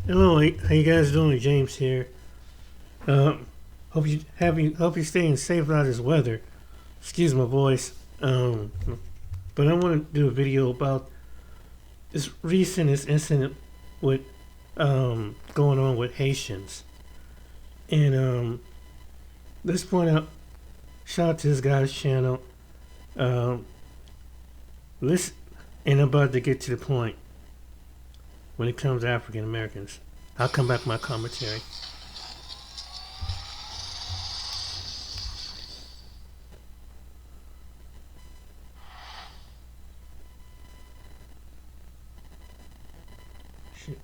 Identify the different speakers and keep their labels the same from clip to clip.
Speaker 1: Hello, how you guys doing? James here. Um, hope you're staying safe out of this weather. Excuse my voice. But I want to do a video about this incident with going on with Haitians, and let's point out. Shout out to this guy's channel. Um, listen, and I'm about to get to the point when it comes to African Americans. I'll come back to my commentary. Shit.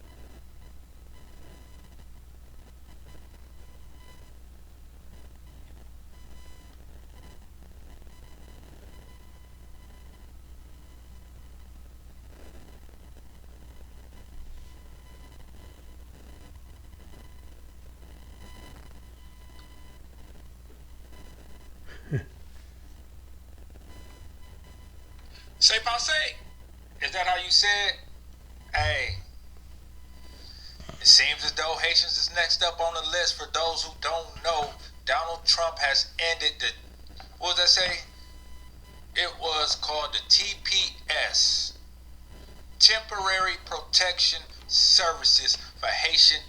Speaker 2: Say passe. Is that how you say it? Hey, it seems as though Haitians is next up on the list. For those who don't know, Donald Trump has ended the, what does that say? It was called the TPS, Temporary Protection Services for Haitian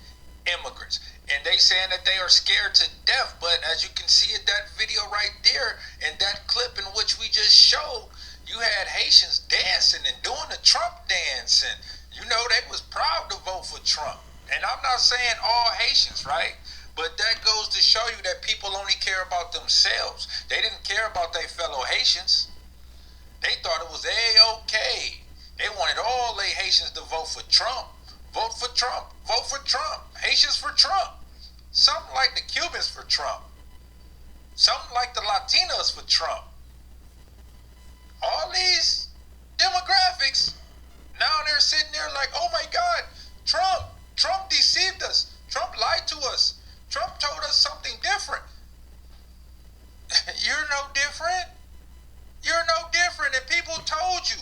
Speaker 2: Immigrants. And they saying that they are scared to death. But as you can see in that video right there, in that clip in which we just showed, you had Haitians dancing and doing the Trump dance, and you know they was proud to vote for Trump. And I'm not saying all Haitians, right? But that goes to show you that people only care about themselves. They didn't care about their fellow Haitians. They thought it was A-OK. They wanted all they Haitians to vote for Trump. Vote for Trump. Vote for Trump. Haitians for Trump. Something like the Cubans for Trump. Something like the Latinos for Trump. All these demographics, now they're sitting there like, oh my God, Trump deceived us. Trump lied to us. Trump told us something different. You're no different. You're no different, and people told you.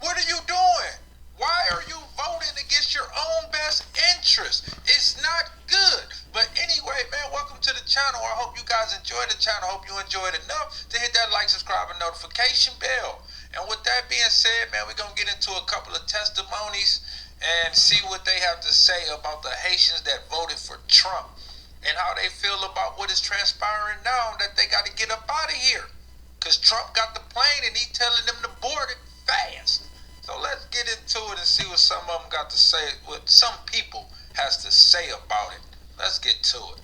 Speaker 2: What are you doing? Why are you voting against your own best interest? It's not good. But anyway, man, welcome to the channel. I hope you guys enjoyed the channel. I hope you enjoyed enough to hit that like, subscribe, and notification bell. And with that being said, man, we're going to get into a couple of testimonies and see what they have to say about the Haitians that voted for Trump and how they feel about what is transpiring now, that they got to get up out of here. Because Trump got the plane and he's telling them to board it fast. So let's get into it and see what some of them got to say, what some people has to say about it. Let's get to it.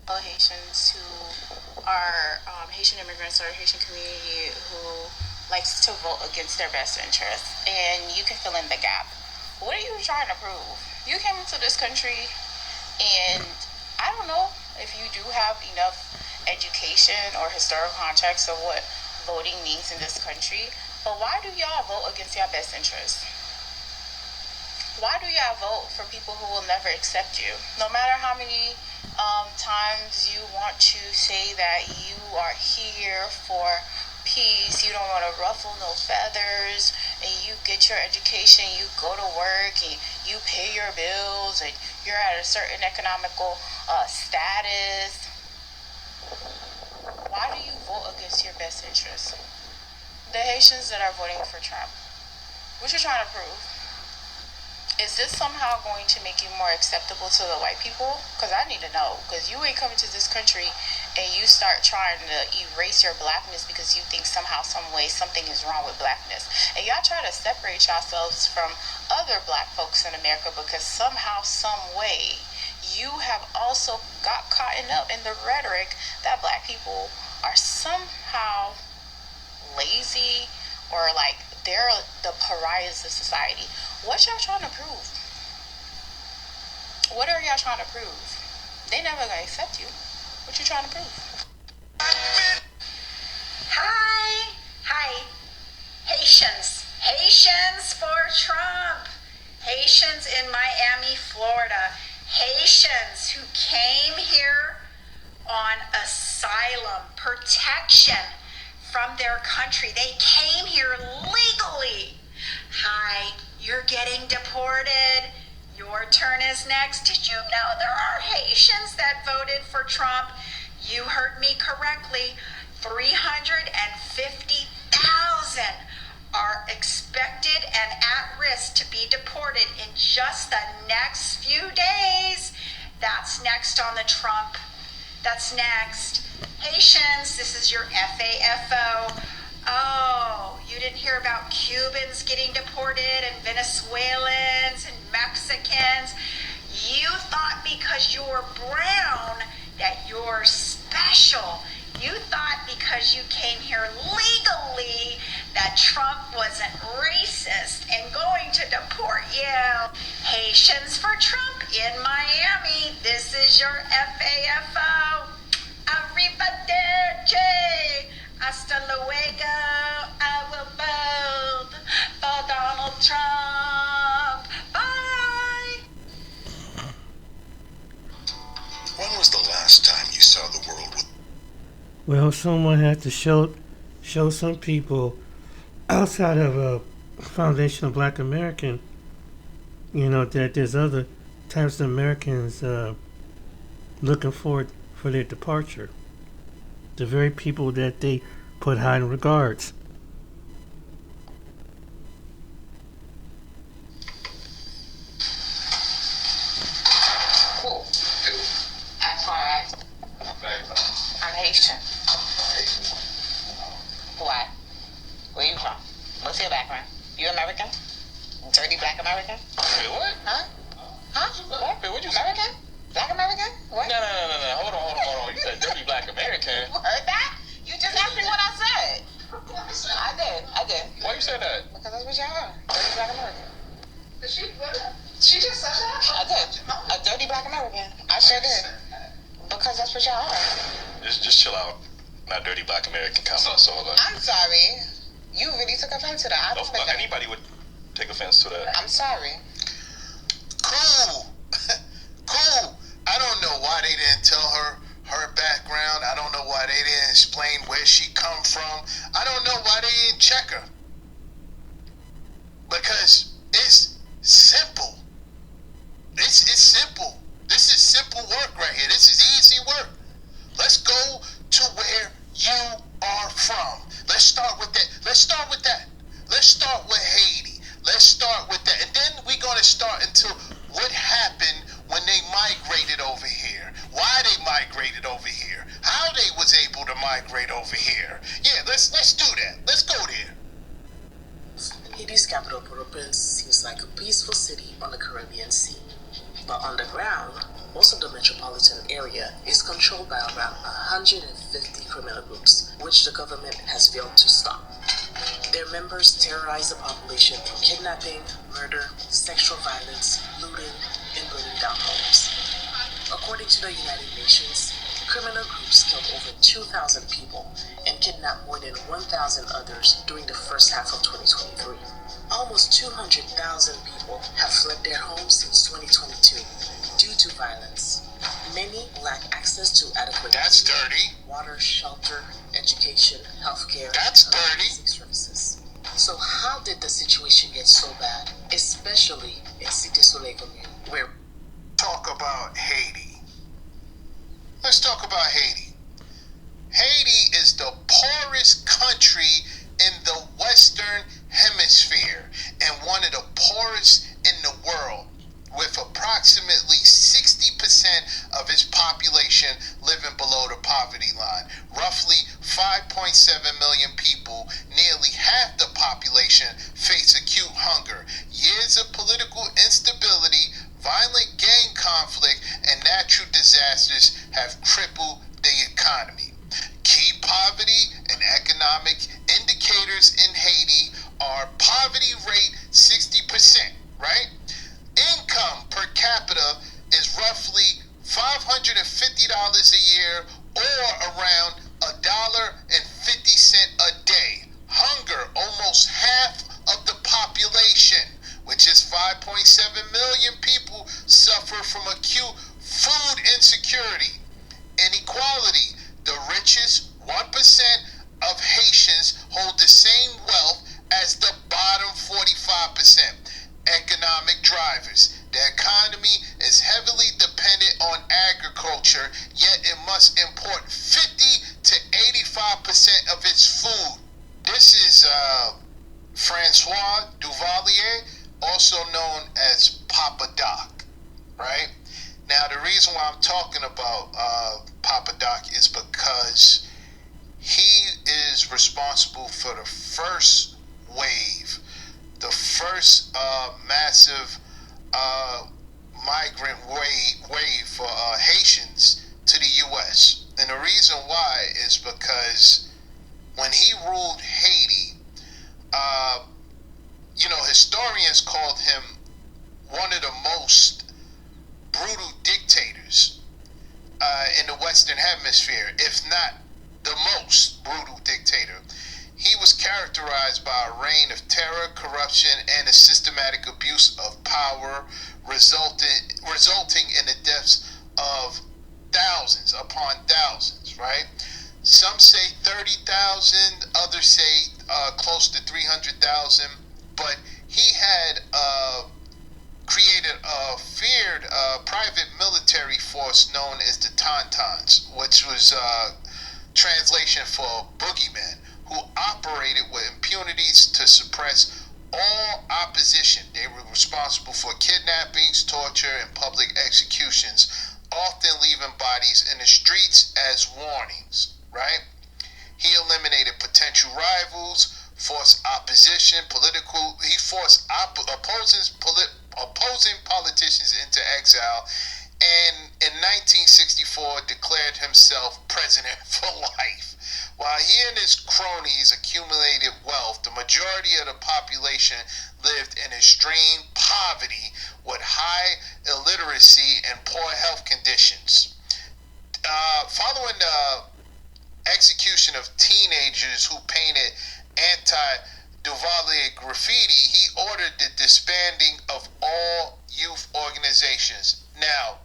Speaker 3: Haitians who are Haitian immigrants or Haitian community who likes to vote against their best interests, and you can fill in the gap. What are you trying to prove? You came into this country, and I don't know if you do have enough education or historical context of what voting means in this country, but why do y'all vote against your best interests? Why do y'all vote for people who will never accept you? No matter how many times you want to say that you are here for peace, you don't want to ruffle no feathers, and you get your education, you go to work, and you pay your bills, and you're at a certain economical status. Why do you vote against your best interests? The Haitians that are voting for Trump, what you trying to prove? Is this somehow going to make you more acceptable to the white people? Because I need to know. Because you ain't coming to this country and you start trying to erase your blackness because you think somehow, some way, something is wrong with blackness. And y'all try to separate yourselves from other black folks in America because somehow, some way, you have also got caught up in the rhetoric that black people are somehow lazy or like they're the pariahs of society. What y'all trying to prove? What are y'all trying to prove? They never gonna accept you. What you trying to prove?
Speaker 4: Hi. Hi. Haitians. Haitians for Trump. Haitians in Miami, Florida. Haitians who came here on asylum, protection from their country. They came here legally. Hi, is next. Did you know there are Haitians that voted for Trump? You heard me correctly. 350,000 are expected and at risk to be deported in just the next few days. That's next on the Trump. That's next. Haitians, this is your FAFO. Oh, you didn't hear about Cubans getting deported and Venezuelans and Mexicans. You thought because you're brown that you're special. You thought because you came here legally that Trump wasn't racist and going to deport you. Haitians for Trump in Miami. This is your FAFO. Arrivederci. Hasta luego. I will vote for Donald Trump. Bye.
Speaker 5: When was the last time you saw the world with...
Speaker 1: Well, someone had to show some people outside of a foundation of Black American, that there's other types of Americans looking forward for their departure. The very people that they put high in regards.
Speaker 3: Cool. As far as I'm Haitian. Why? Where you from? What's your background? You American? Dirty Black American?
Speaker 2: Wait, what?
Speaker 3: Huh? Huh? What?
Speaker 2: Wait, what'd you say?
Speaker 3: American? Black American? What?
Speaker 2: No. Hold on. You said dirty Black American.
Speaker 3: You heard that? You just asked me what I said. I did.
Speaker 2: Why you said that?
Speaker 3: Because that's what y'all are. Dirty Black American.
Speaker 4: She just said that?
Speaker 3: I did. A dirty Black American. I sure did. Because that's what y'all are.
Speaker 2: Just chill out. Not dirty Black American comment. So
Speaker 3: I'm sorry. You really took offense to that. I don't think
Speaker 2: anybody would take offense to that.
Speaker 3: I'm sorry.
Speaker 5: Cool. Cool. I don't know why they didn't tell her background. I don't know why they didn't explain where she come from. I don't know why they didn't check her. Because it's simple. It's simple. This is simple work right here. This is easy work. Let's go to where you are from. Let's start with that. Let's start with Haiti. Let's start with that. And then we're going to start into what happened when they migrated over here. Why they migrated over here. How they was able to migrate over here. Yeah, let's do that. Let's go there.
Speaker 6: Haiti's capital, Port-au-Prince, seems like a peaceful city on the Caribbean Sea. But on the ground, most of the metropolitan area is controlled by around 150 criminal groups, which the government has failed to stop. Their members terrorize the population through kidnapping, murder, sexual violence, looting, and burning down homes. According to the United Nations, criminal groups killed over 2,000 people and kidnapped more than 1,000 others during the first half of 2023. Almost 200,000 people have fled their homes since 2022 due to violence. Many lack access to adequate
Speaker 5: That's dirty.
Speaker 6: water, shelter, education, healthcare,
Speaker 5: That's
Speaker 6: and other
Speaker 5: dirty.
Speaker 6: basic services. So how did the situation get so bad, especially in Cité Soleil commune, where
Speaker 5: Talk about Haiti. Let's talk about Haiti. Haiti is the poorest country in the Western Hemisphere and one of the poorest in the world, with approximately 60% of its population living below the poverty line. Roughly 5.7 million people, nearly half the population, face acute hunger. Years of political instability, violent gang conflict, and natural disasters have crippled the economy. Key poverty and economic indicators in Haiti are poverty rate 60%, right? Income per capita is roughly $550 a year, or around $1.50 a day. Hunger, almost half of the population, which is 5.7 million people, suffer from acute food insecurity. Inequality, the richest 1% of Haitians hold the same wealth as the bottom 45%. Economic drivers, The economy is heavily dependent on agriculture, yet it must import 50 to 85% of its food. This is Francois Duvalier, also known as Papa Doc, right? Now, the reason why I'm talking about Papa Doc is because he is responsible for the first wave, the first massive migrant wave for Haitians to the U.S. And the reason why is because when he ruled Haiti, historians called him one of the most brutal dictators in the Western Hemisphere, if not the most brutal dictator. He was characterized by a reign of terror, corruption, and a systematic abuse of power, resulting in the deaths of thousands upon thousands, right? Some say 30,000, others say close to 300,000, but he had created a feared private military force known as the Tauntauns, which was translation for boogeymen, who operated with impunities to suppress all opposition. They were responsible for kidnappings, torture, and public executions, often leaving bodies in the streets as warnings, right? He eliminated potential rivals, forced opposition, he forced opposing politicians into exile, and in 1964 declared himself president for life. While he and his cronies accumulated wealth, the majority of the population lived in extreme poverty with high illiteracy and poor health conditions. Following the execution of teenagers who painted anti-Duvalier graffiti, he ordered the disbanding of all youth organizations. Now,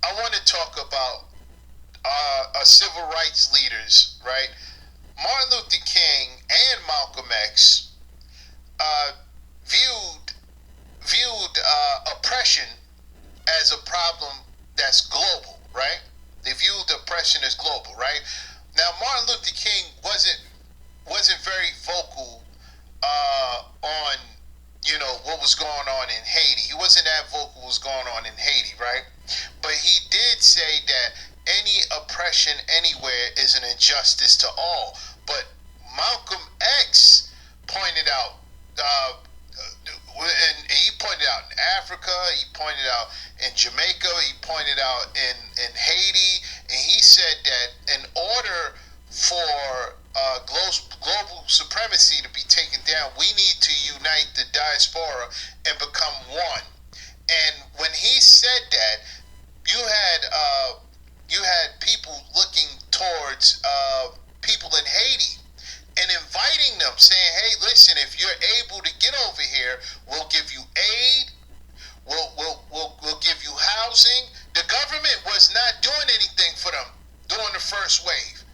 Speaker 5: I want to talk about civil rights leaders, right? Martin Luther King and Malcolm X viewed oppression as a problem that's global, right? They viewed oppression as global, right? Now, Martin Luther King wasn't very vocal on what was going on in Haiti. He wasn't that vocal what was going on in Haiti, right? But he did say that any oppression anywhere is an injustice to all. But Malcolm X pointed out, and he pointed out in Africa, he pointed out in Jamaica, he pointed out in Haiti, and he said that in order for global supremacy to be taken down, we need to unite the diaspora and become one. And when he said that, you had people looking towards people in Haiti and inviting them, saying, "Hey, listen, if you're able to get over here, we'll give you aid, we'll give you housing." The government was not doing anything for them during the first wave,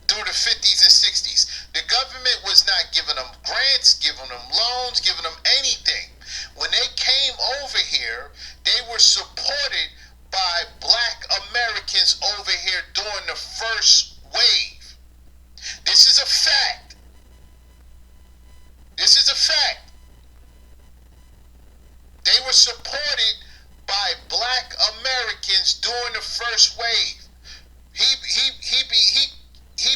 Speaker 5: through the 50s and 60s. The government was not giving them grants, giving them loans, giving them anything. When they came over here, they were supported by black Americans over here during the first wave. This is a fact. This is a fact. They were supported by black Americans during the first wave. He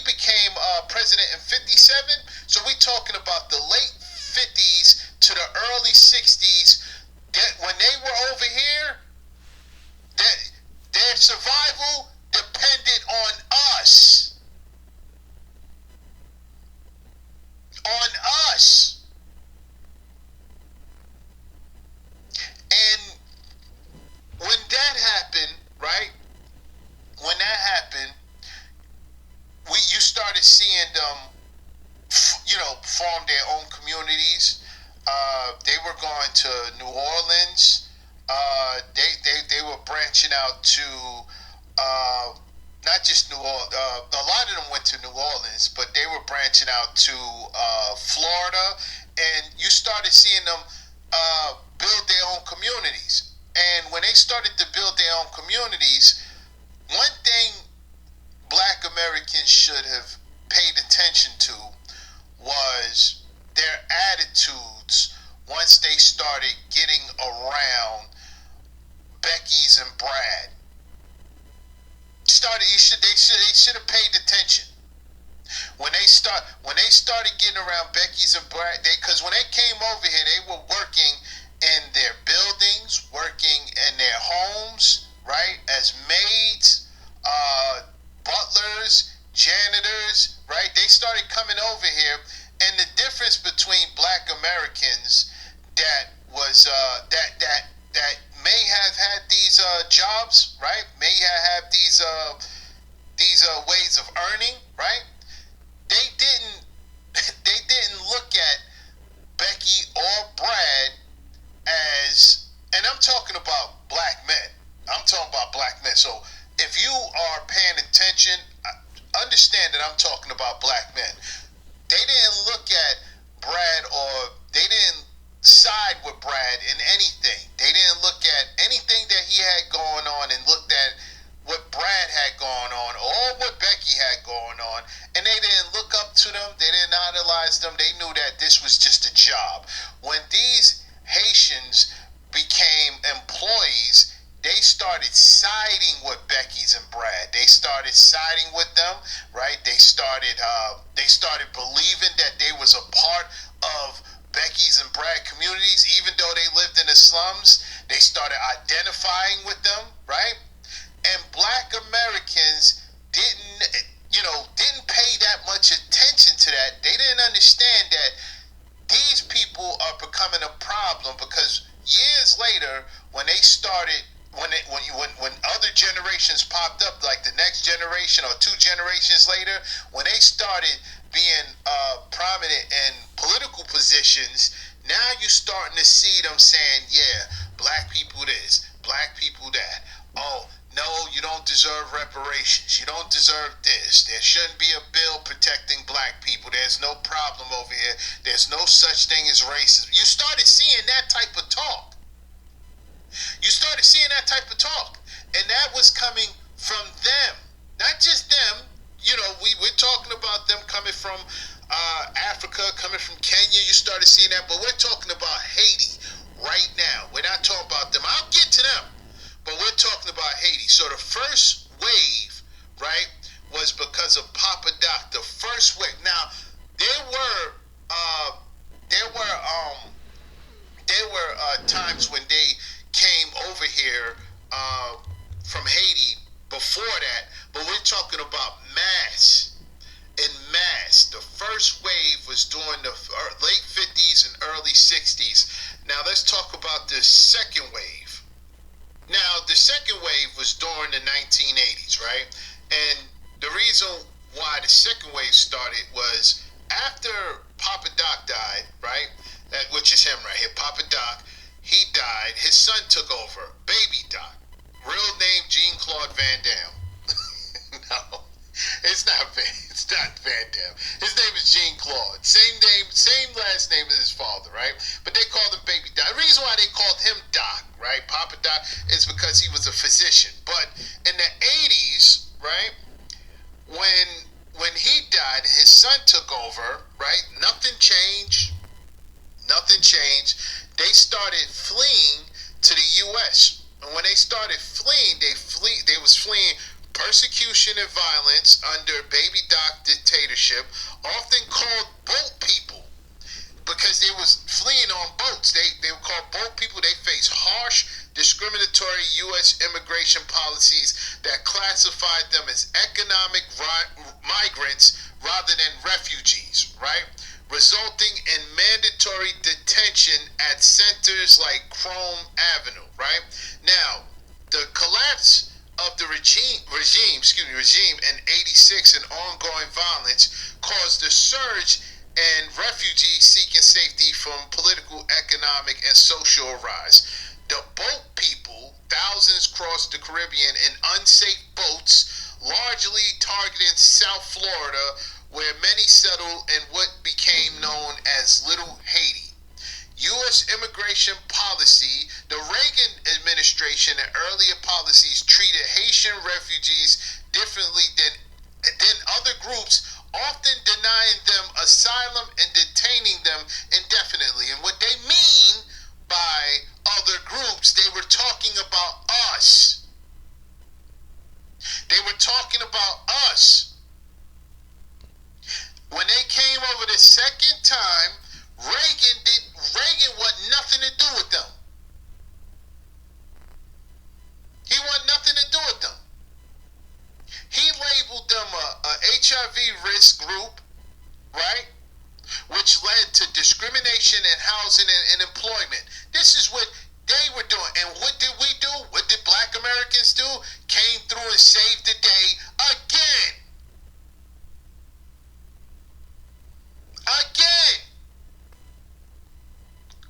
Speaker 5: became president in 57, so we're talking about the late 50s to the early 60s. That when they were over here, their survival depended on us. On us. And when that happened, right? When that happened, you started seeing them, form their own communities. They were going to New Orleans. They were branching out to not just New Orleans. A lot of them went to New Orleans, but they were branching out to Florida, and you started seeing them build their own attitudes once they started getting around Becky's and Brad. They should have paid attention. When they started getting around Becky's and Brad, because when they came over here, they were working in their buildings, working in their homes, right, as maids, butlers, janitors, right. They started coming over here, and the difference between Black Americans that was that may have had these jobs, right, may have these ways of earning, right. They didn't they didn't look at Becky or Brad as, and I'm talking about black men. I'm talking about black men. So if you are paying attention, understand that I'm talking about black men. They didn't look at Brad, or they didn't side with Brad in anything. They didn't look at anything that he had going on and looked at what Brad had going on or what Becky had going on, and they didn't look up to them. They didn't idolize them. They knew that this was just a job. When these Haitians became employees, they started siding with Becky's and Brad. They started siding with them, right? They started believing that they was a part of Becky's and Brad communities, even though they lived in the slums. They started identifying with them, right? And Black Americans didn't pay that much attention to that. They didn't understand that these people are becoming a problem, because years later, when they started, when other generations popped up, like the next generation or two generations later, when they started being prominent in political positions, now you're starting to see them saying, yeah, black people this, black people that. Oh, no, you don't deserve reparations. You don't deserve this. There shouldn't be a bill protecting black people. There's no problem over here. There's no such thing as racism. You started seeing that type of talk. And that was coming from them. Not just them. We're talking about them coming from Africa, coming from Kenya. You started seeing that. But we're talking about Haiti right now. We're not talking about them. I'll get to them. But we're talking about Haiti. So the first wave, right, was because of Papa Doc. The first wave. Now, there were times when they came over here from Haiti before that. But we're talking about mass. The first wave was during the late 50s and early 60s. Now, let's talk about the second wave. Now, the second wave was during the 1980s, right? And the reason why the second wave started was after Papa Doc died, right? Which is him right here, Papa Doc. He died. His son took over, Baby Doc. Real name, Jean-Claude Van Damme. No, it's not Van Damme. His name is Jean-Claude. Same name, same last name as his father, right? But they called him Baby Doc. The reason why they called him Doc, right, Papa Doc, is because he was a physician. But in the 80s, right, when he died, his son took over, right? Nothing changed. They started fleeing to the U.S. And when they started fleeing, they was fleeing persecution and violence under Baby Doc dictatorship, often called boat people, because they was fleeing on boats. They were called boat people. They faced harsh, discriminatory U.S. immigration policies that classified them as economic migrants rather than refugees, right? Resulting in mandatory detention at centers like Chrome Avenue, right? Now, the collapse of the regime in 86 and ongoing violence caused a surge in refugees seeking safety from political, economic, and social rise. The boat people, thousands crossed the Caribbean in unsafe boats, largely targeting South Florida, where many settled in what became known as Little Haiti. U.S. immigration policy, the Reagan administration and earlier policies treated Haitian refugees differently than other groups, often denying them asylum and detaining them indefinitely. risk group, right? Which led to discrimination in housing and employment. This is what they were doing. And what did we do? What did black Americans do? Came through and saved the day again. Again.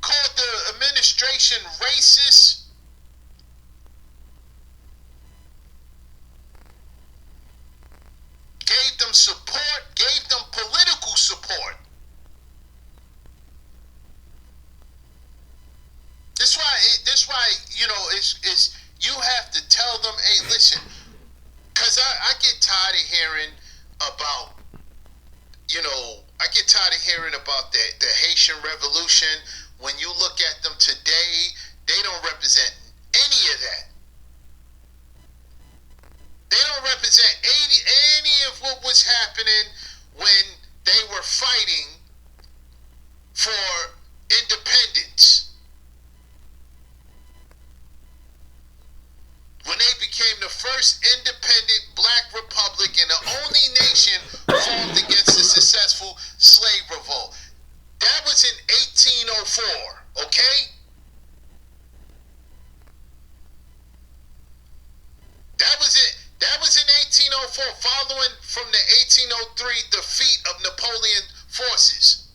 Speaker 5: Called the administration racist. Gave them support, gave them political support. That's why, you know, it's you have to tell them, hey, listen, because I get tired of hearing about, you know, I get tired of hearing about the Haitian Revolution. When you look at them today, they don't represent any of that. They don't represent any of what was happening when they were fighting for independence. When they became the first independent black republic and the only nation formed against a successful slave revolt. That was in 1804, okay? That was in 1804, following from the 1803 defeat of Napoleon forces.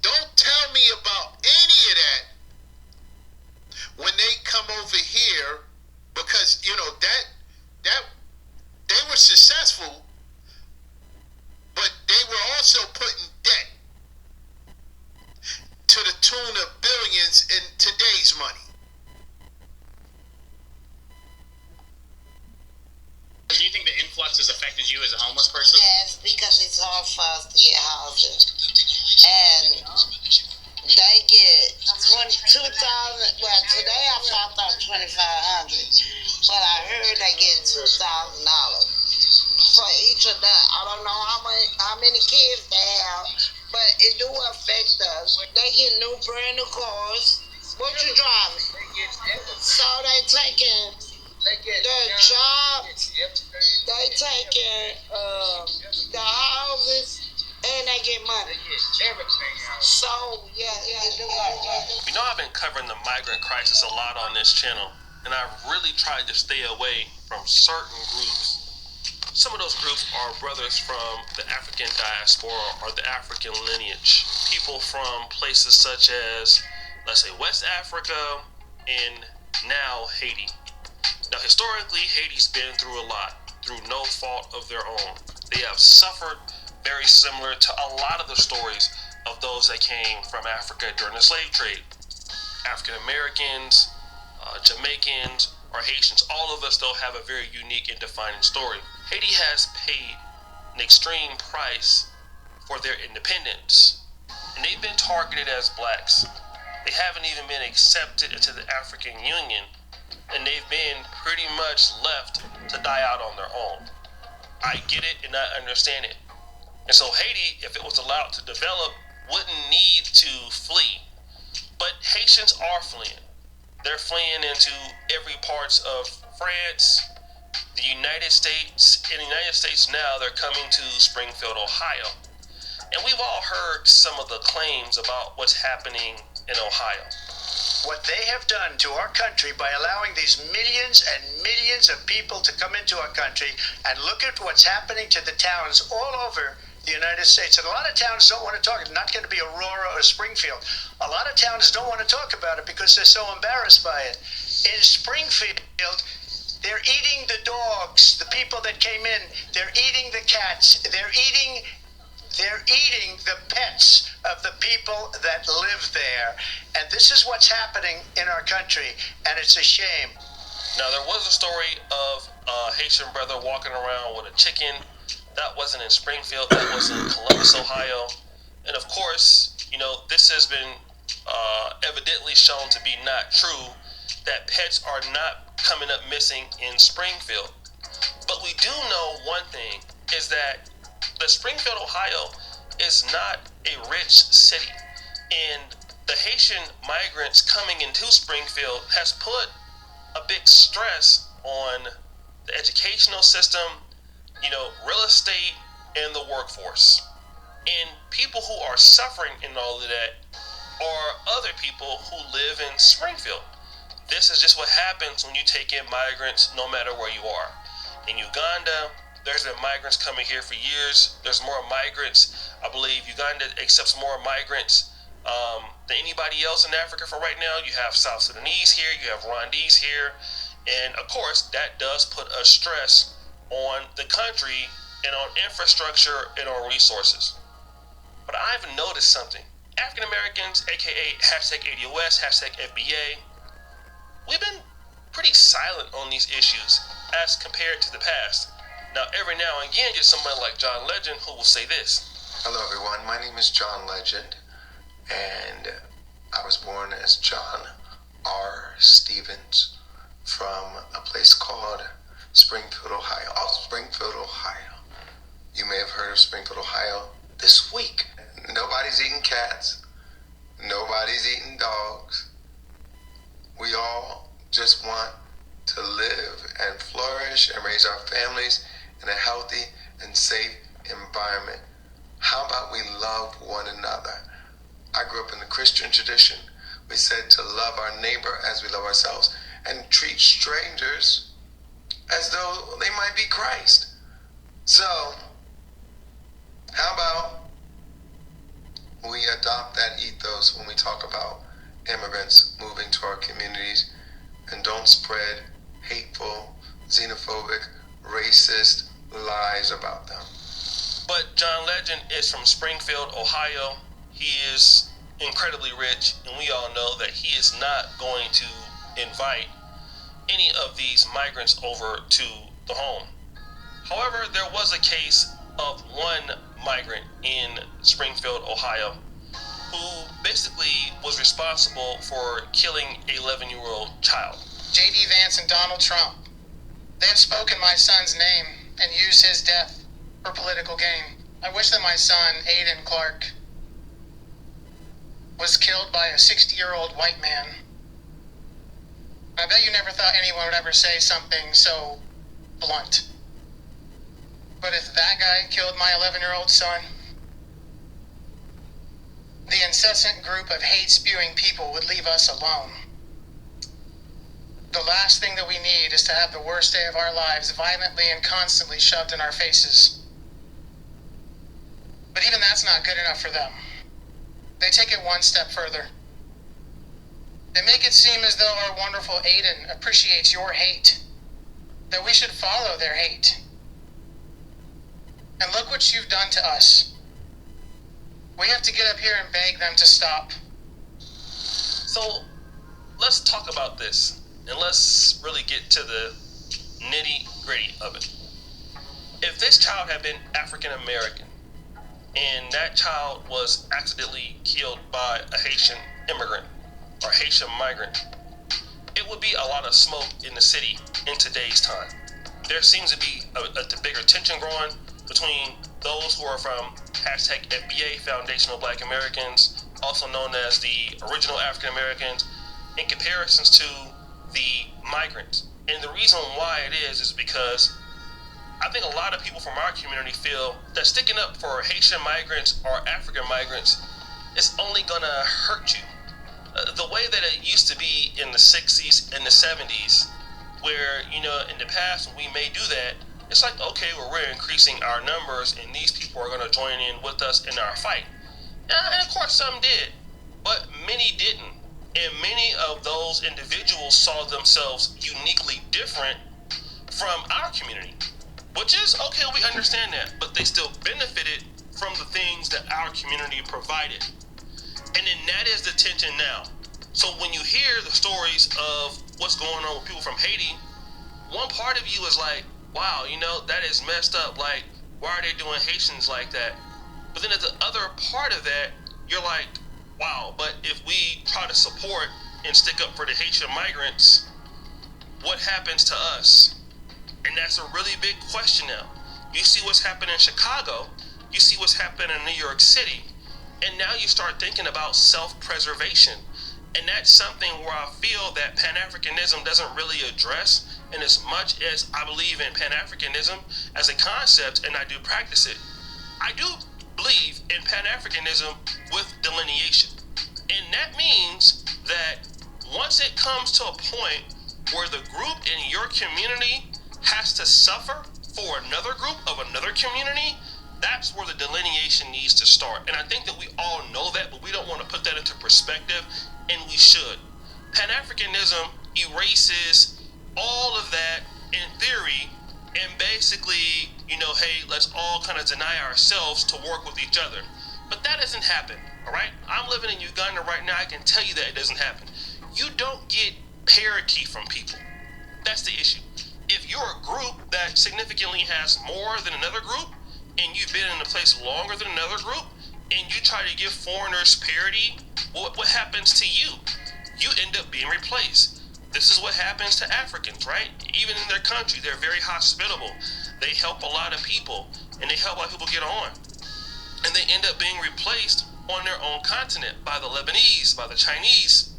Speaker 5: Don't tell me about any of that when they come over here, because you know that they were successful, but they were also put in debt to the tune of billions in today's money.
Speaker 7: Do you think the influx has affected you as a homeless person?
Speaker 8: Yes, because it's hard for us to get housing. And they get 2,000, well, today I found out 2,500, but I heard they get $2,000 for each of them. I don't know how many kids they have, but it do affect us. They get brand new cars. What you driving? So they taking their job, they taking the houses, and they get money. So, yeah, do that.
Speaker 9: You know, I've been covering the migrant crisis a lot on this channel, and I've really tried to stay away from certain groups. Some of those groups are brothers from the African diaspora or the African lineage. People from places such as, let's say, West Africa and now Haiti. Now, historically, Haiti's been through a lot, through no fault of their own. They have suffered very similar to a lot of the stories of those that came from Africa during the slave trade. African Americans, Jamaicans, or Haitians, all of us though have a very unique and defining story. Haiti has paid an extreme price for their independence, and they've been targeted as blacks. They haven't even been accepted into the African Union, and they've been pretty much left to die out on their own. I get it and I understand it. And so Haiti, if it was allowed to develop, wouldn't need to flee. But Haitians are fleeing. They're fleeing into every parts of France, the United States. In the United States now, they're coming to Springfield, Ohio. And we've all heard some of the claims about what's happening in Ohio.
Speaker 10: What they have done to our country by allowing these millions and millions of people to come into our country, and look at what's happening to the towns all over the United States. And a lot of towns don't want to talk. It's not going to be Aurora or Springfield. A lot of towns don't want to talk about it because they're so embarrassed by it. In Springfield, they're eating the dogs, the people that came in. They're eating the cats. They're eating the pets of the people that live there. And this is what's happening in our country, and it's a shame.
Speaker 9: Now, there was a story of a Haitian brother walking around with a chicken. That wasn't in Springfield, that was in Columbus, Ohio. And of course, you know, this has been evidently shown to be not true, that pets are not coming up missing in Springfield. But we do know one thing, is that the Springfield, Ohio is not a rich city. And the Haitian migrants coming into Springfield has put a big stress on the educational system, real estate, and the workforce. And people who are suffering in all of that are other people who live in Springfield. This is just what happens when you take in migrants no matter where you are. In Uganda, there's been migrants coming here for years. There's more migrants. I believe Uganda accepts more migrants than anybody else in Africa for right now. You have South Sudanese here, you have Rwandese here, and of course that does put a stress on the country and on infrastructure and on resources. But I've noticed something. African Americans, aka hashtag ADOS, hashtag FBA, we've been pretty silent on these issues as compared to the past. Now, every now and again, get somebody like John Legend who will say this.
Speaker 11: Hello, everyone. My name is John Legend, and I was born as John R. Stevens from a place called Springfield, Ohio. Oh, Springfield, Ohio. You may have heard of Springfield, Ohio. This week, nobody's eating cats. Nobody's eating dogs. We all just want to live and flourish and raise our families in a healthy and safe environment. How about we love one another? I grew up in the Christian tradition. We said to love our neighbor as we love ourselves and treat strangers as though they might be Christ. So, how about we adopt that ethos when we talk about immigrants moving to our communities and don't spread hateful, xenophobic, racist lies about them.
Speaker 9: But John Legend is from Springfield, Ohio. He is incredibly rich, and we all know that he is not going to invite any of these migrants over to the home. However, there was a case of one migrant in Springfield, Ohio, who basically was responsible for killing an 11-year-old child.
Speaker 12: J.D. Vance and Donald Trump. They have spoken my son's name and used his death for political gain. I wish that my son, Aiden Clark, was killed by a 60-year-old white man. I bet you never thought anyone would ever say something so blunt. But if that guy killed my 11-year-old son, the incessant group of hate-spewing people would leave us alone. The last thing that we need is to have the worst day of our lives violently and constantly shoved in our faces. But even that's not good enough for them. They take it one step further. They make it seem as though our wonderful Aiden appreciates your hate, that we should follow their hate. And look what you've done to us. We have to get up here and beg them to stop.
Speaker 9: So let's talk about this. And let's really get to the nitty-gritty of it. If this child had been African American and that child was accidentally killed by a Haitian immigrant or Haitian migrant, it would be a lot of smoke in the city in today's time. There seems to be a bigger tension growing between those who are from hashtag FBA, Foundational Black Americans, also known as the original African Americans, in comparisons to the migrants. And the reason why it is because I think a lot of people from our community feel that sticking up for Haitian migrants or African migrants is only gonna hurt you. The way that it used to be in the 60s and the 70s, where, in the past when we may do that, it's like, okay, well, we're increasing our numbers and these people are gonna join in with us in our fight. And of course some did, but many didn't. And many of those individuals saw themselves uniquely different from our community, which is okay, we understand that, but they still benefited from the things that our community provided. And then that is the tension now. So when you hear the stories of what's going on with people from Haiti, one part of you is like, wow, that is messed up. Like, why are they doing Haitians like that? But then at the other part of that, you're like, wow, but if we try to support and stick up for the Haitian migrants, what happens to us? And that's a really big question now. You see what's happening in Chicago, you see what's happening in New York City, and now you start thinking about self-preservation. And that's something where I feel that Pan-Africanism doesn't really address, And as much as I believe in Pan-Africanism as a concept, and I do practice it, I do believe in Pan-Africanism with delineation. And that means that once it comes to a point where the group in your community has to suffer for another group of another community, that's where the delineation needs to start. And I think that we all know that, but we don't want to put that into perspective, and we should. Pan-Africanism erases all of that in theory and basically, hey, let's all kind of deny ourselves to work with each other. But that doesn't happen, all right? I'm living in Uganda right now. I can tell you that it doesn't happen. You don't get parity from people. That's the issue. If you're a group that significantly has more than another group, and you've been in a place longer than another group, and you try to give foreigners parity, what happens to you? You end up being replaced. This is what happens to Africans, right? Even in their country, they're very hospitable. They help a lot of people, and they help a lot of people get on. And they end up being replaced on their own continent by the Lebanese, by the Chinese,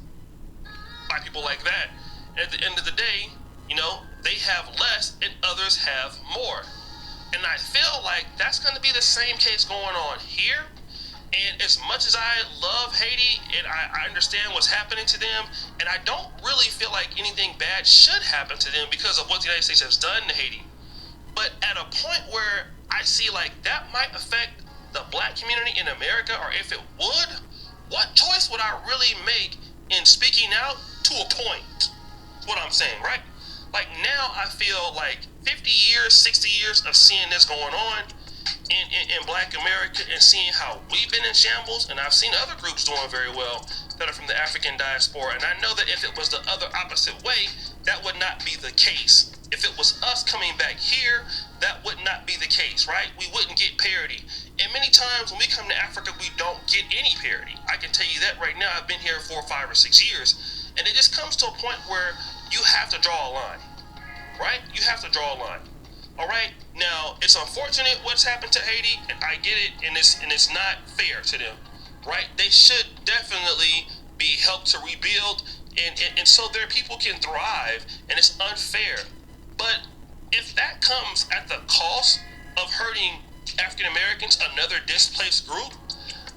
Speaker 9: by people like that. And at the end of the day, they have less and others have more. And I feel like that's going to be the same case going on here. And as much as I love Haiti and I understand what's happening to them, and I don't really feel like anything bad should happen to them because of what the United States has done to Haiti. But at a point where I see like that might affect the black community in America, or if it would, what choice would I really make in speaking out to a point? That's what I'm saying, right? Like now I feel like 50 years, 60 years of seeing this going on in black America and seeing how we've been in shambles, and I've seen other groups doing very well that are from the African diaspora, and I know that if it was the other opposite way, that would not be the case. If it was us coming back here, that would not be the case, right? We wouldn't get parity. And many times when we come to Africa, we don't get any parity. I can tell you that right now. I've been here 4, 5, or 6 years, and it just comes to a point where you have to draw a line, right? You have to draw a line. All right, now it's unfortunate what's happened to Haiti, and I get it, and it's not fair to them, right? They should definitely be helped to rebuild, and so their people can thrive, and it's unfair. But if that comes at the cost of hurting African Americans, another displaced group,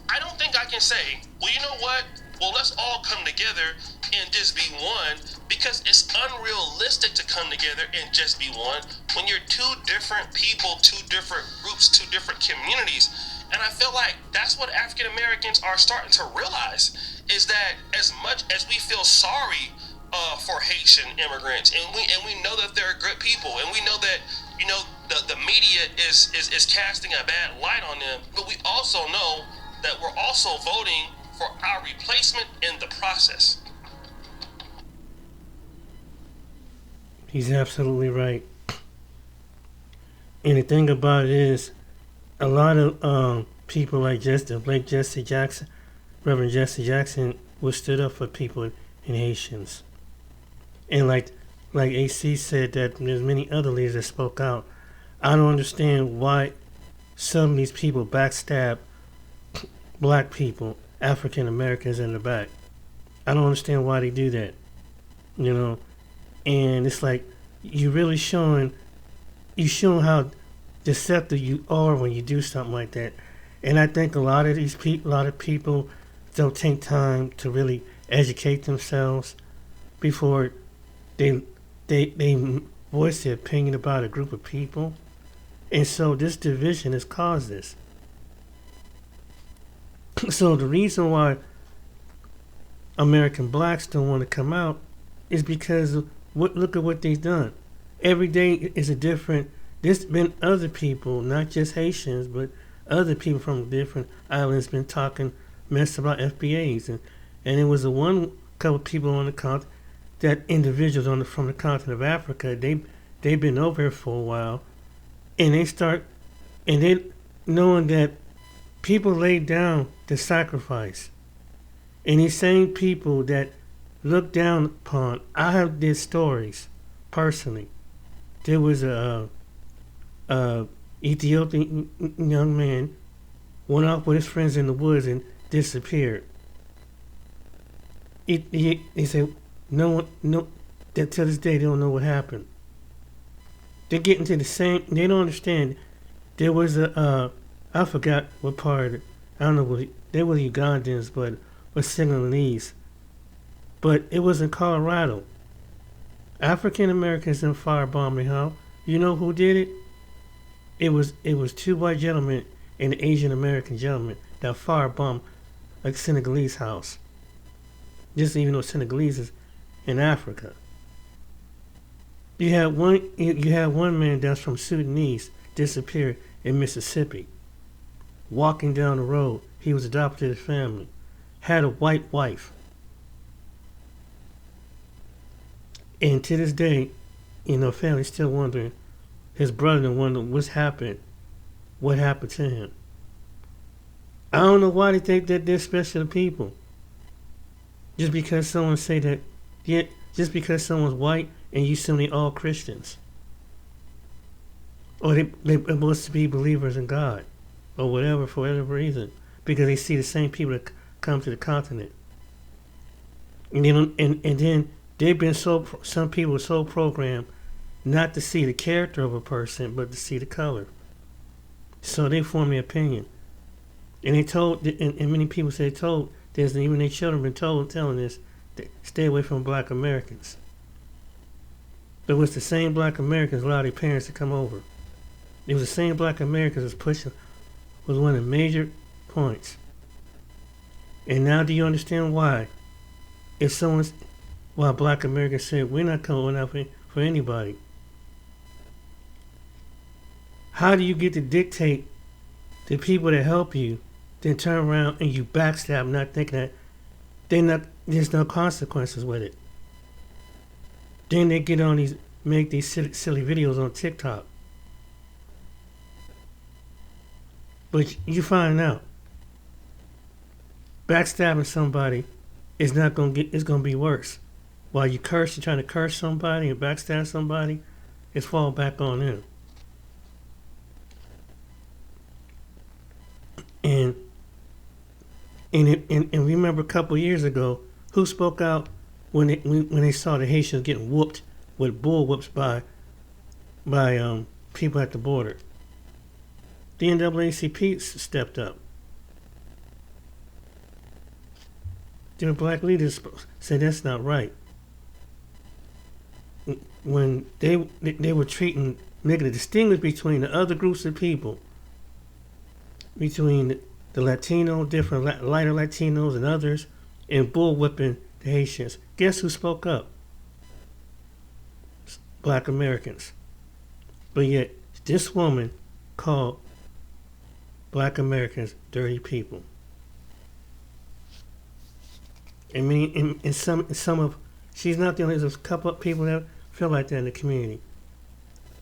Speaker 9: I don't think I can say, well, you know what? Well, let's all come together and just be one, because it's unrealistic to come together and just be one when you're two different people, two different groups, two different communities. And I feel like that's what African Americans are starting to realize, is that as much as we feel sorry for Haitian immigrants, and we know that they're good people, and we know that the media is casting a bad light on them, but we also know that we're also voting for our replacement in the process.
Speaker 1: He's absolutely right. And the thing about it is, a lot of people like Reverend Jesse Jackson, was stood up for people in Haitians. And like AC said, that there's many other leaders that spoke out. I don't understand why some of these people backstab black people, African Americans in the back. I don't understand why they do that. And it's like you're really showing how deceptive you are when you do something like that. And I think a lot of people don't take time to really educate themselves before they voice their opinion about a group of people. And so this division has caused this. So the reason why American blacks don't want to come out is because look at what they've done. Every day is a different. There's been other people, not just Haitians, but other people from different islands been talking mess about FBAs, and it was couple of people on the continent, that individuals from the continent of Africa. They've been over here for a while, and they knowing that people laid down the sacrifice, and these same people that look down upon. I have these stories personally. There was a Ethiopian young man went off with his friends in the woods and disappeared. He said no, that till this day they don't know what happened. They get into the same. They don't understand. There was I forgot what part. I don't know what they were Ugandans, but was Senegalese. But it was in Colorado. African Americans in firebombed the house. You know who did it? It was two white gentlemen and an Asian American gentleman that firebombed a Senegalese house. Just even though Senegalese is in Africa. You had one man that's from Sudanese disappeared in Mississippi. Walking down the road, he was adopted to his family. Had a white wife. And to this day, family's still wondering. His brother wondering what happened to him. I don't know why they think that they're special people. Just because someone say that, just because someone's white and you assume they all Christians. Or they supposed to be believers in God. Or whatever, for whatever reason. Because they see the same people that come to the continent. And then they've been some people are so programmed not to see the character of a person, but to see the color. So they form their opinion. And and many people say there's even their children been telling this, stay away from black Americans. But it was the same black Americans allowed their parents to come over. It was the same black Americans was one of the major points. And now do you understand why? Why black Americans said we're not coming out for anybody. How do you get to dictate the people that help you, then turn around and you backstab, not thinking that there's no consequences with it? Then they get on make these silly videos on TikTok. But you find out, backstabbing somebody is it's gonna be worse. While you're trying to curse somebody and backstab somebody, it's fall back on them. And remember a couple of years ago, who spoke out when they saw the Haitians getting whooped with bull whoops by people at the border? The NAACP stepped up. The black leaders said that's not right. When they were making a distinguish between the other groups of people, between the Latino, different lighter Latinos and others, and bullwhipping the Haitians. Guess who spoke up? Black Americans. But yet, this woman called black Americans dirty people. I mean, in some of, she's not the only, there's a couple of people that feel like that in the community.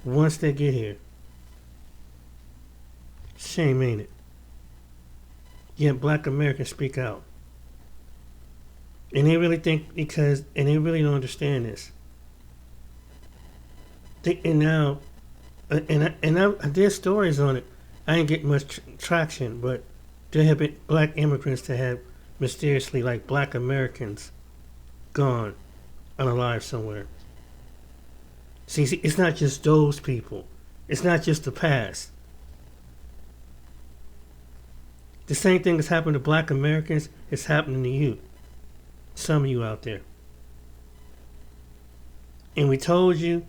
Speaker 1: Once they get here. Shame, ain't it? Yet black Americans speak out. And they really think and they really don't understand this. There's stories on it. I didn't get much traction, but there have been black immigrants that have mysteriously, like black Americans, gone unalive somewhere. See, it's not just those people. It's not just the past. The same thing that's happened to black Americans is happening to you. Some of you out there. And we told you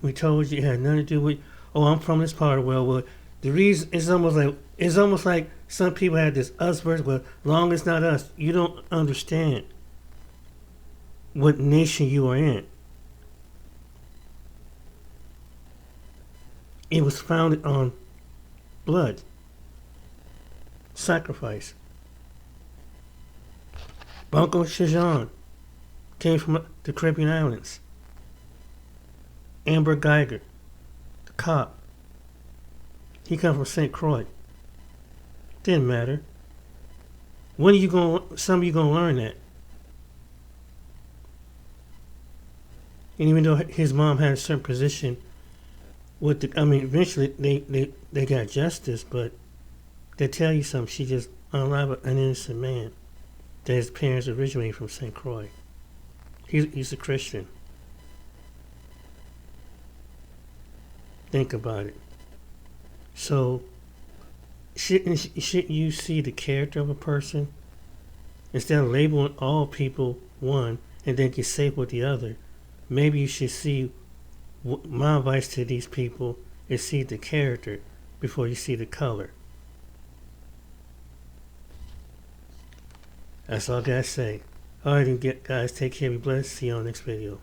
Speaker 1: it had nothing to do with, I'm from this part of the world. Well, the reason it's almost like some people had this us versus, well, long as not us. You don't understand what nation you are in. It was founded on blood, sacrifice. Bunko Shajan came from the Caribbean islands. Amber Geiger, the cop, he come from St. Croix. Didn't matter. When are you some of you gonna learn that? And even though his mom had a certain position eventually they got justice, but they tell you something, she just unalived an innocent man that his parents originated from St. Croix. He's a Christian. Think about it. So, shouldn't you see the character of a person? Instead of labeling all people one and then get safe with the other, maybe you should see, my advice to these people is see the character before you see the color. That's all I gotta say. Alright, guys, take care, be blessed, see you on the next video.